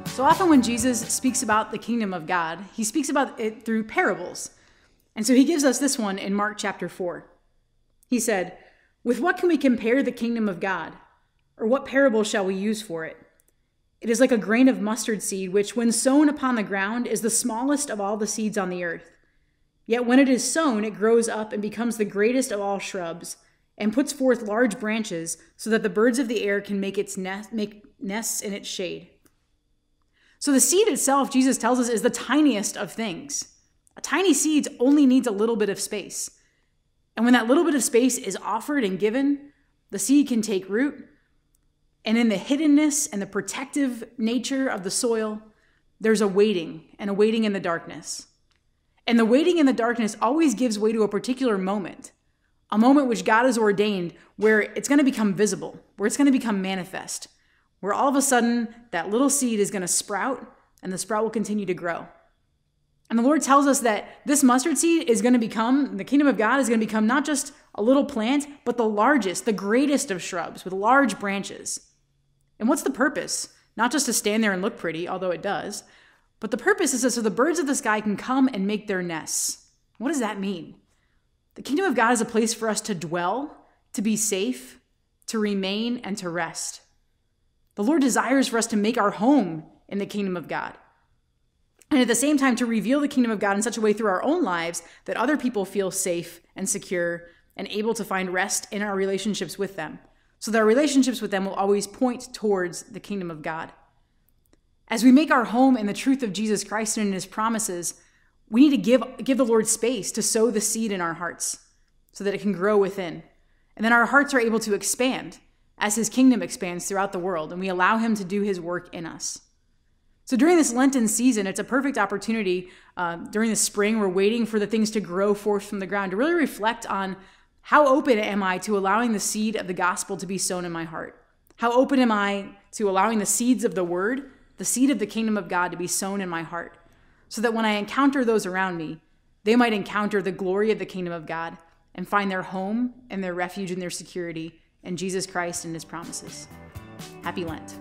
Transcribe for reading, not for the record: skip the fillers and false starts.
So often when Jesus speaks about the kingdom of God, he speaks about it through parables. And so he gives us this one in Mark chapter 4. He said, "With what can we compare the kingdom of God? Or what parable shall we use for it? It is like a grain of mustard seed, which when sown upon the ground is the smallest of all the seeds on the earth. Yet when it is sown, it grows up and becomes the greatest of all shrubs, and puts forth large branches so that the birds of the air can make nests in its shade." So the seed itself, Jesus tells us, is the tiniest of things. A tiny seed only needs a little bit of space. And when that little bit of space is offered and given, the seed can take root. And in the hiddenness and the protective nature of the soil, there's a waiting in the darkness. And the waiting in the darkness always gives way to a particular moment, a moment which God has ordained where it's going to become visible, where it's going to become manifest, where all of a sudden that little seed is going to sprout and the sprout will continue to grow. And the Lord tells us that this mustard seed is going to become, the kingdom of God is going to become not just a little plant, but the largest, the greatest of shrubs with large branches. And what's the purpose? Not just to stand there and look pretty, although it does, but the purpose is so the birds of the sky can come and make their nests. What does that mean? The kingdom of God is a place for us to dwell, to be safe, to remain, and to rest. The Lord desires for us to make our home in the kingdom of God. And at the same time, to reveal the kingdom of God in such a way through our own lives that other people feel safe and secure and able to find rest in our relationships with them. So that our relationships with them will always point towards the kingdom of God. As we make our home in the truth of Jesus Christ and in his promises, we need to give the Lord space to sow the seed in our hearts so that it can grow within. And then our hearts are able to expand as his kingdom expands throughout the world, and we allow him to do his work in us. So during this Lenten season, it's a perfect opportunity. During the spring, we're waiting for the things to grow forth from the ground, to really reflect on how open am I to allowing the seed of the gospel to be sown in my heart? How open am I to allowing the seeds of the word, the seed of the kingdom of God, to be sown in my heart? So that when I encounter those around me, they might encounter the glory of the kingdom of God and find their home and their refuge and their security in Jesus Christ and his promises. Happy Lent.